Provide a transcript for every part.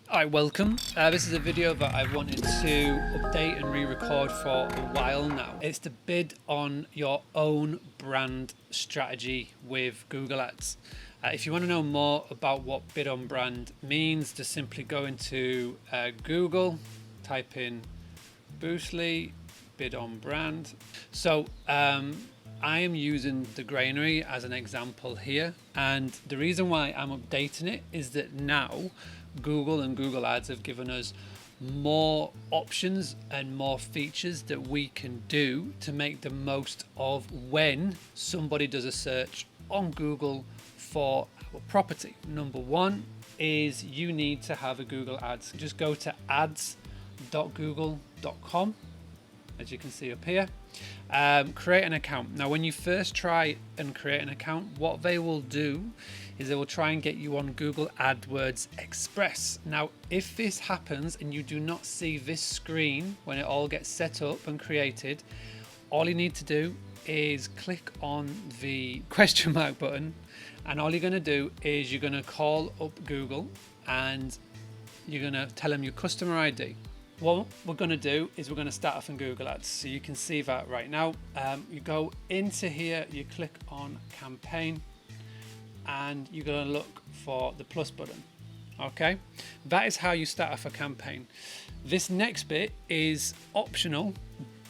Hi, welcome. This is a video that I've wanted to update and re-record for a while now. It's to bid on your own brand strategy with Google Ads. If you want to know more about what bid on brand means, just simply go into Google, type in Boostly, bid on brand. So I am using the granary as an example here, and the reason why I'm updating it is that now Google and Google Ads have given us more options and more features that we can do to make the most of when somebody does a search on Google for our property. Number one is you need to have a Google Ads. Just go to ads.google.com, as you can see up here. Create an account. Now when you first try and create an account, what they will do is they will try and get you on Google AdWords Express. Now if this happens and you do not see this screen when it all gets set up and created, all you need to do is click on the question mark button, and all you're going to do is you're going to call up Google and you're going to tell them your customer ID. What we're going to do is we're going to start off in Google Ads, so you can see that right now. You go into here, you click on campaign, and you're going to look for the plus button. Okay, that is how you start off a campaign. This next bit is optional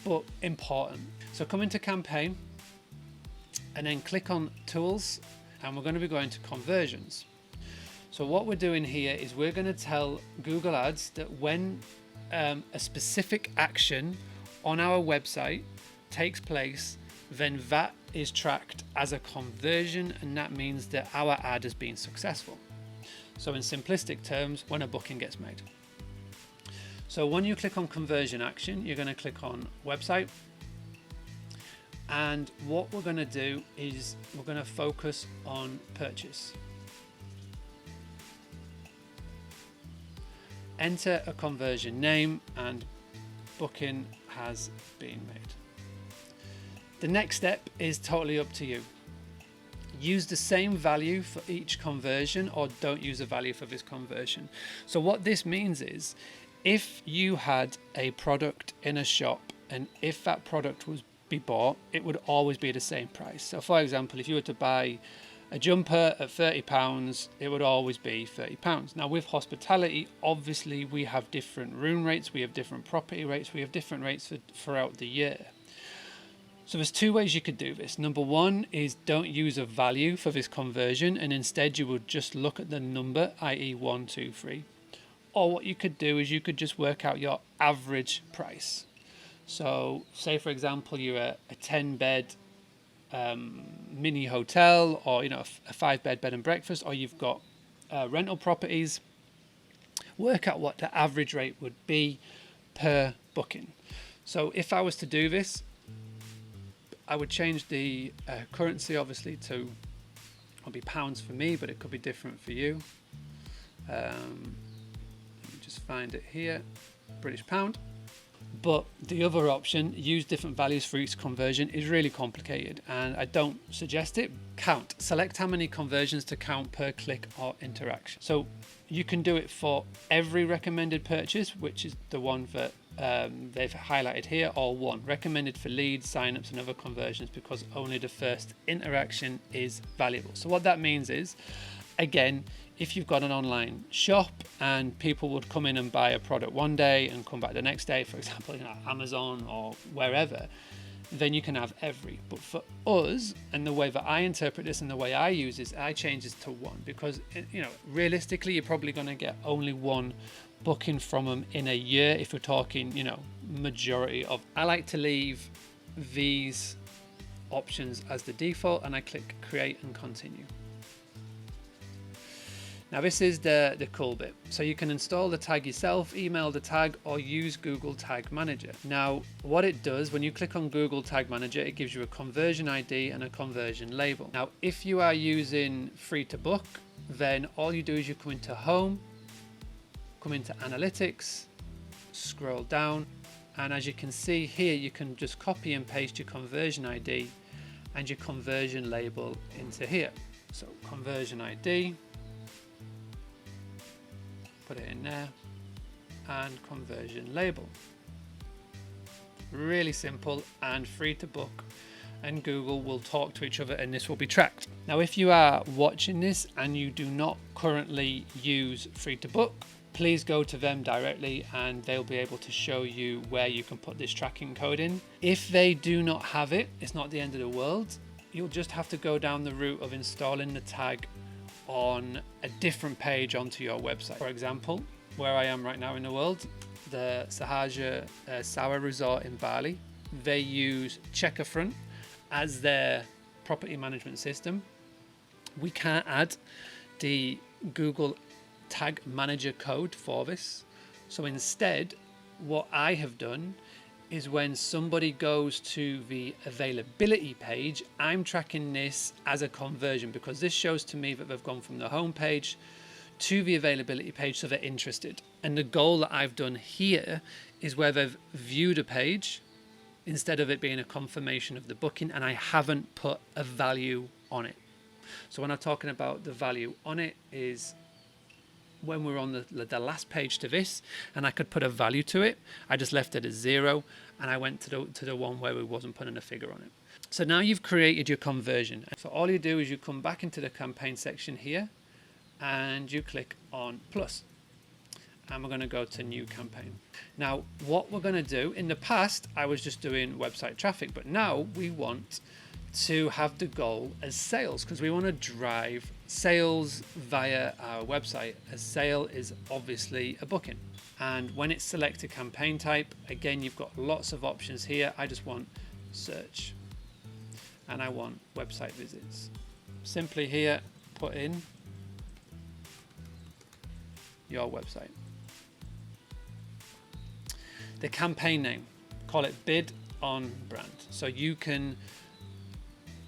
but important. So come into campaign and then click on tools, and we're going to be going to conversions. So what we're doing here is we're going to tell Google Ads that when a specific action on our website takes place, then that is tracked as a conversion, and that means that our ad has been successful. So in simplistic terms, when a booking gets made. So when you click on conversion action, you're going to click on website, and what we're going to do is we're going to focus on purchase. Enter a conversion name, and booking has been made. The next step is totally up to you. Use the same value for each conversion, or don't use a value for this conversion. So what this means is if you had a product in a shop and if that product was be bought, it would always be the same price. So for example, if you were to buy a jumper at £30, it would always be £30. Now with hospitality, obviously we have different room rates, we have different property rates, we have different rates throughout the year. So there's two ways you could do this. Number one is don't use a value for this conversion, and instead you would just look at the number, i.e. 1, 2, 3. Or what you could do is you could just work out your average price. So say for example you're a 10-bed mini hotel, or a 5-bed bed and breakfast, or you've got rental properties. Work out what the average rate would be per booking. So if I was to do this, I would change the currency obviously to, it'll be pounds for me, but it could be different for you. Let me just find it here, British pound. But the other option, use different values for each conversion, is really complicated, and I don't suggest it. Count. Select how many conversions to count per click or interaction. So you can do it for every recommended purchase, which is the one that they've highlighted here, or one. Recommended for leads, signups and other conversions, because only the first interaction is valuable. So what that means is, again, if you've got an online shop and people would come in and buy a product one day and come back the next day, for example, Amazon or wherever, then you can have every. But for us, and the way that I interpret this and the way I use this, I change this to one, because realistically you're probably going to get only one booking from them in a year if we're talking majority of. I like to leave these options as the default, and I click create and continue. Now this is the cool bit. So you can install the tag yourself, email the tag, or use Google Tag Manager. Now what it does, when you click on Google Tag Manager, it gives you a conversion ID and a conversion label. Now if you are using free to book, then all you do is you come into home, come into analytics, scroll down, and as you can see here, you can just copy and paste your conversion ID and your conversion label into here. So conversion ID, put it in there, and conversion label. Really simple and free to book, and Google will talk to each other and this will be tracked. Now, if you are watching this and you do not currently use free to book, please go to them directly and they'll be able to show you where you can put this tracking code in. If they do not have it, it's not the end of the world. You'll just have to go down the route of installing the tag on a different page onto your website. For example, where I am right now in the world, the Sahaja Sawa Resort in Bali, they use Checkerfront as their property management system. We can't add the Google Tag Manager code for this. So instead, what I have done is when somebody goes to the availability page, I'm tracking this as a conversion because this shows to me that they've gone from the home page to the availability page, so they're interested. And the goal that I've done here is where they've viewed a page instead of it being a confirmation of the booking, and I haven't put a value on it. So when I'm talking about the value on it is when we're on the last page to this, and I could put a value to it, I just left it as 0, and I went to the one where we wasn't putting a figure on it. So now you've created your conversion. So all you do is you come back into the campaign section here, and you click on plus, and we're going to go to new campaign. Now what we're going to do, in the past I was just doing website traffic, but now we want to have the goal as sales, because we want to drive sales via our website. A sale is obviously a booking, and when it's selected campaign type, again you've got lots of options here. I just want search and I want website visits. Simply here put in your website. The campaign name, call it bid on brand, so you can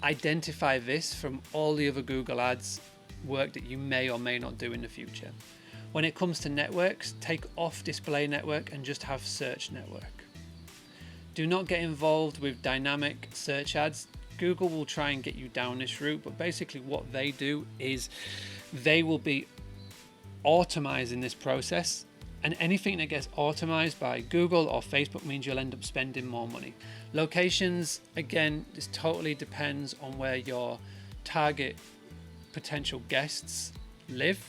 identify this from all the other Google Ads work that you may or may not do in the future. When it comes to networks, take off display network and just have search network. Do not get involved with dynamic search ads. Google will try and get you down this route, but basically what they do is they will be automizing this process, and anything that gets automized by Google or Facebook means you'll end up spending more money. Locations, again, this totally depends on where your target potential guests live.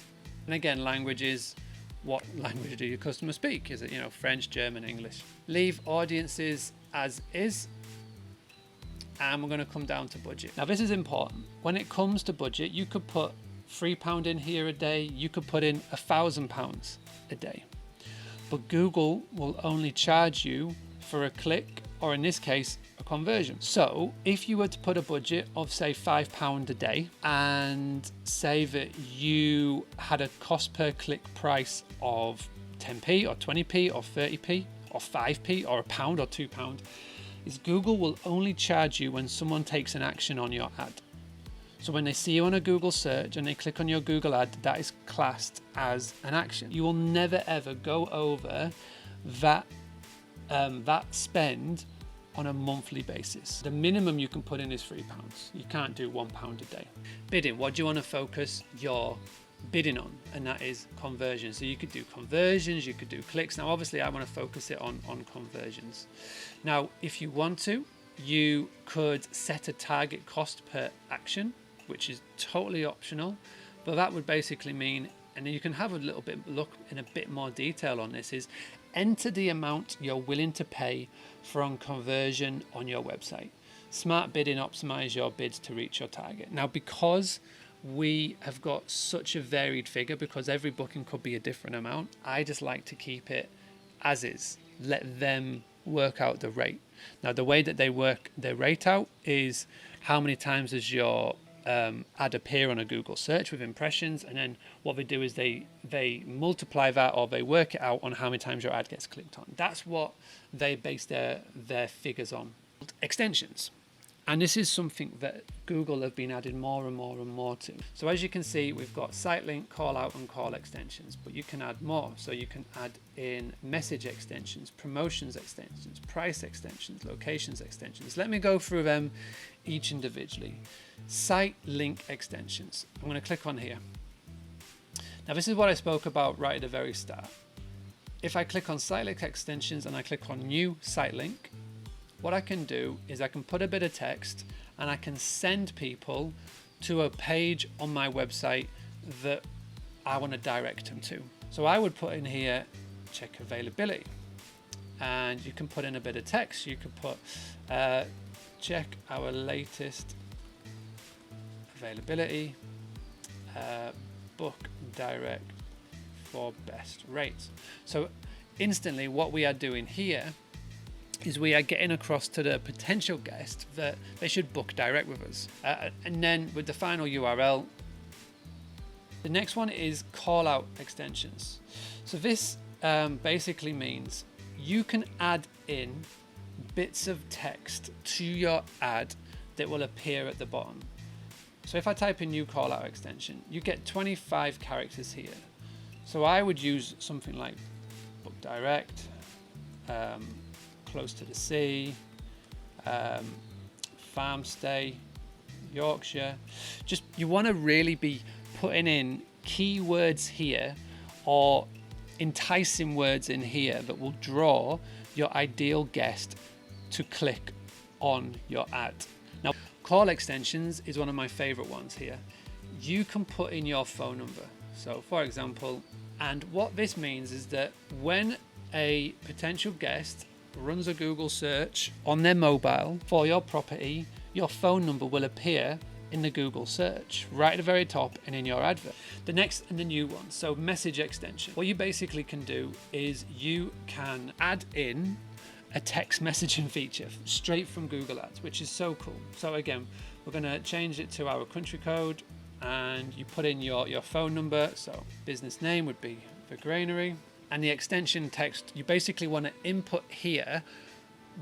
And again, languages, what language do your customers speak? Is it, French, German, English? Leave audiences as is, and we're going to come down to budget. Now this is important. When it comes to budget, you could put £3 in here a day, you could put in £1,000 a day, but Google will only charge you for a click, or in this case a conversion. So if you were to put a budget of say £5 a day and say that you had a cost per click price of 10p or 20p or 30p or 5p or £1 or £2, is Google will only charge you when someone takes an action on your ad. So when they see you on a Google search and they click on your Google ad, that is classed as an action. You will never ever go over that spend on a monthly basis. The minimum you can put in is £3. You can't do £1 a day. Bidding, what do you want to focus your bidding on? And that is conversions. So you could do conversions, you could do clicks. Now obviously I want to focus it on conversions. Now if you want to, you could set a target cost per action, which is totally optional, but that would basically mean, and you can have a little bit look in a bit more detail on this, is enter the amount you're willing to pay for a conversion on your website. Smart bidding optimize your bids to reach your target. Now because we have got such a varied figure, because every booking could be a different amount, I just like to keep it as is. Let them work out the rate. Now the way that they work their rate out is how many times does your ad appear on a Google search with impressions, and then what they do is they multiply that, or they work it out on how many times your ad gets clicked on. That's what they base their figures on. Extensions. And this is something that Google have been adding more and more and more to. So as you can see, we've got site link, call out and call extensions, but you can add more. So you can add in message extensions, promotions extensions, price extensions, locations extensions. Let me go through them each individually. Site link extensions. I'm going to click on here. Now this is what I spoke about right at the very start. If I click on site link extensions and I click on new site link, what I can do is I can put a bit of text and I can send people to a page on my website that I want to direct them to. So I would put in here, check availability, and you can put in a bit of text. You could put, check our latest availability, book direct for best rates. So instantly what we are doing here is we are getting across to the potential guest that they should book direct with us. And then with the final URL, the next one is call out extensions. So this basically means you can add in bits of text to your ad that will appear at the bottom. So if I type in new call out extension, you get 25 characters here. So I would use something like book direct, close to the sea, farm stay, Yorkshire. Just, you want to really be putting in keywords here or enticing words in here that will draw your ideal guest to click on your ad. Now, call extensions is one of my favorite ones here. You can put in your phone number. So for example, and what this means is that when a potential guest runs a Google search on their mobile for your property, your phone number will appear in the Google search right at the very top and in your advert. The next and the new one, so message extension. What you basically can do is you can add in a text messaging feature straight from Google Ads, which is so cool. So again, we're going to change it to our country code, and you put in your phone number. So business name would be the granary, and the extension text, you basically want to input here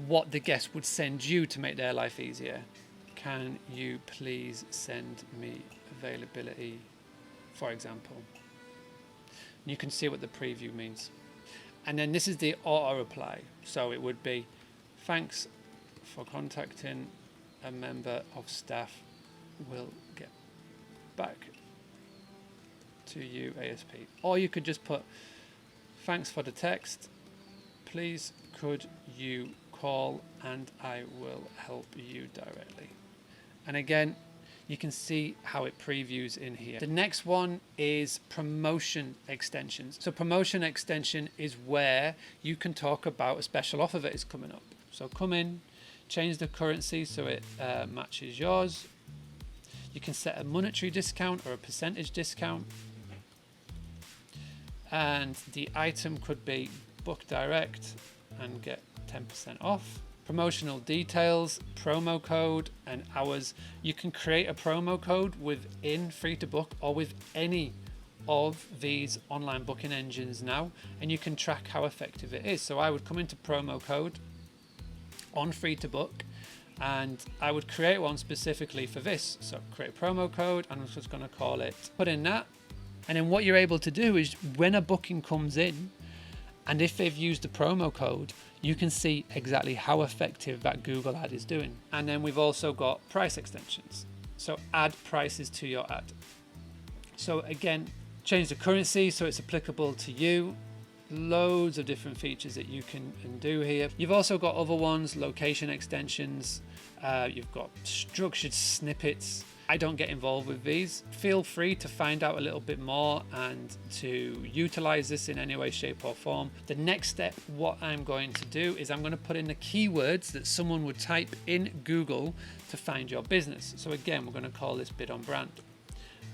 what the guest would send you to make their life easier. Can you please send me availability, for example? And you can see what the preview means. And then this is the auto reply. So it would be, thanks for contacting a member of staff. We'll get back to you ASP. Or you could just put, thanks for the text. Please could you call and I will help you directly. And again, you can see how it previews in here. The next one is promotion extensions. So promotion extension is where you can talk about a special offer that is coming up. So come in, change the currency so it matches yours. You can set a monetary discount or a percentage discount. And the item could be book direct and get 10% off. Promotional details, promo code, and hours. You can create a promo code within Free to Book or with any of these online booking engines now, and you can track how effective it is. So I would come into promo code on Free to Book, and I would create one specifically for this. So create a promo code, and I'm just going to call it, put in that. And then what you're able to do is when a booking comes in, and if they've used the promo code, you can see exactly how effective that Google ad is doing. And then we've also got price extensions. So add prices to your ad. So again, change the currency so it's applicable to you. Loads of different features that you can do here. You've also got other ones, location extensions. You've got structured snippets. I don't get involved with these. Feel free to find out a little bit more and to utilize this in any way, shape or form. The next step, what I'm going to do is I'm going to put in the keywords that someone would type in Google to find your business. So again, we're going to call this bid on brand.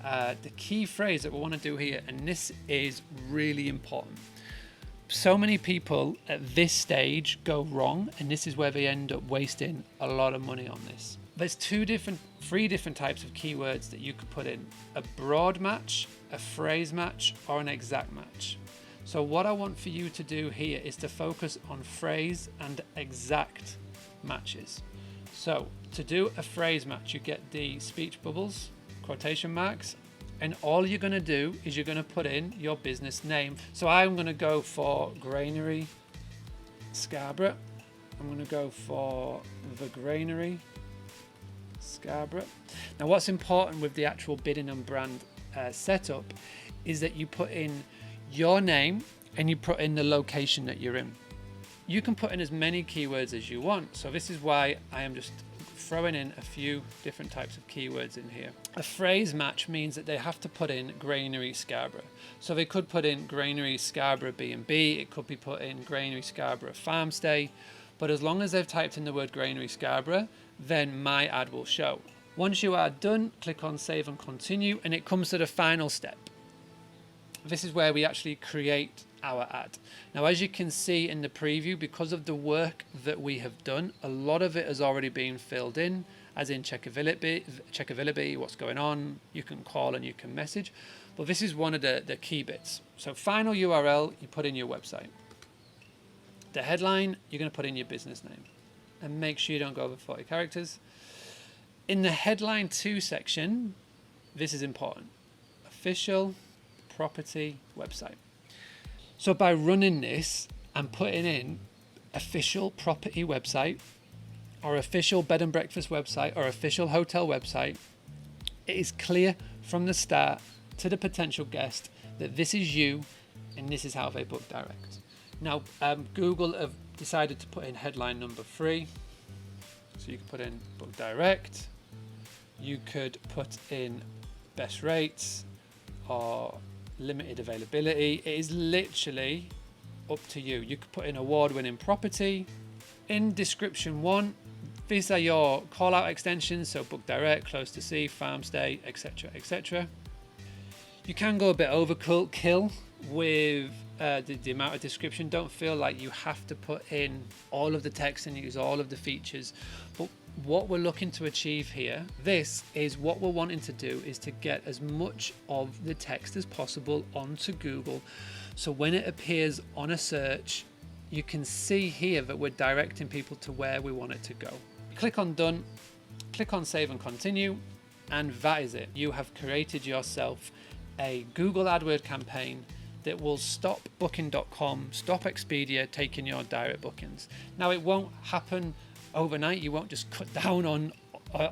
The key phrase that we want to do here, and this is really important. So many people at this stage go wrong, and this is where they end up wasting a lot of money on this. There's three different types of keywords that you could put in: a broad match, a phrase match, or an exact match. So what I want for you to do here is to focus on phrase and exact matches. So to do a phrase match, you get the speech bubbles, quotation marks, and all you're going to do is you're going to put in your business name. So I'm going to go for Granary Scarborough. I'm going to go for the Granary Scarborough. Now what's important with the actual bidding and brand setup is that you put in your name and you put in the location that you're in. You can put in as many keywords as you want. So this is why I am just throwing in a few different types of keywords in here. A phrase match means that they have to put in Granary Scarborough. So they could put in Granary Scarborough B&B, it could be put in Granary Scarborough Farm Stay, but as long as they've typed in the word Granary Scarborough, then my ad will show. Once you are done, click on Save and Continue, and it comes to the final step. This is where we actually create our ad. Now, as you can see in the preview, because of the work that we have done, a lot of it has already been filled in, as in check availability, what's going on, you can call and you can message. But this is one of the key bits. So final URL, you put in your website. The headline, you're going to put in your business name. And make sure you don't go over 40 characters. In the headline 2 section, this is important. Official property website. So by running this and putting in official property website or official bed and breakfast website or official hotel website, it is clear from the start to the potential guest that this is you and this is how they book direct. Now, Google have decided to put in headline number 3. So you can put in book direct. You could put in best rates or limited availability. It is literally up to you. You could put in award-winning property. In description 1, these are your call-out extensions, so book direct, close to sea, farm stay, etc., etc. You can go a bit overkill with the amount of description. Don't feel like you have to put in all of the text and use all of the features. But what we're looking to achieve here, this is what we're wanting to do, is to get as much of the text as possible onto Google. So when it appears on a search, you can see here that we're directing people to where we want it to go. Click on done, click on save and continue, and that is it. You have created yourself a Google AdWords campaign that will stop Booking.com, stop Expedia taking your direct bookings. Now, it won't happen overnight. You won't just cut down on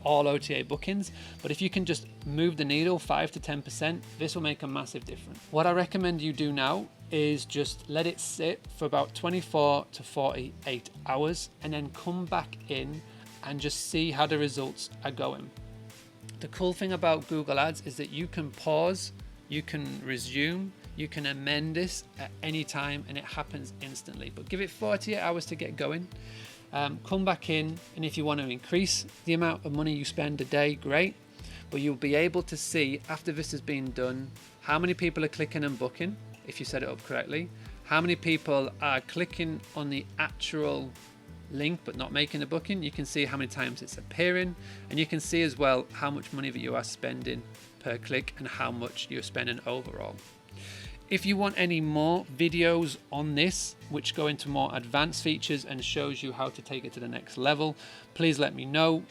all OTA bookings, but if you can just move the needle 5 to 10%, this will make a massive difference. What I recommend you do now is just let it sit for about 24 to 48 hours and then come back in and just see how the results are going. The cool thing about Google Ads is that you can pause, you can resume, you can amend this at any time, and it happens instantly. But give it 48 hours to get going. Come back in, and if you want to increase the amount of money you spend a day, great. But you'll be able to see after this has been done how many people are clicking and booking, if you set it up correctly, how many people are clicking on the actual link but not making a booking. You can see how many times it's appearing, and you can see as well how much money that you are spending per click and how much you're spending overall. If you want any more videos on this, which go into more advanced features and shows you how to take it to the next level, please let me know.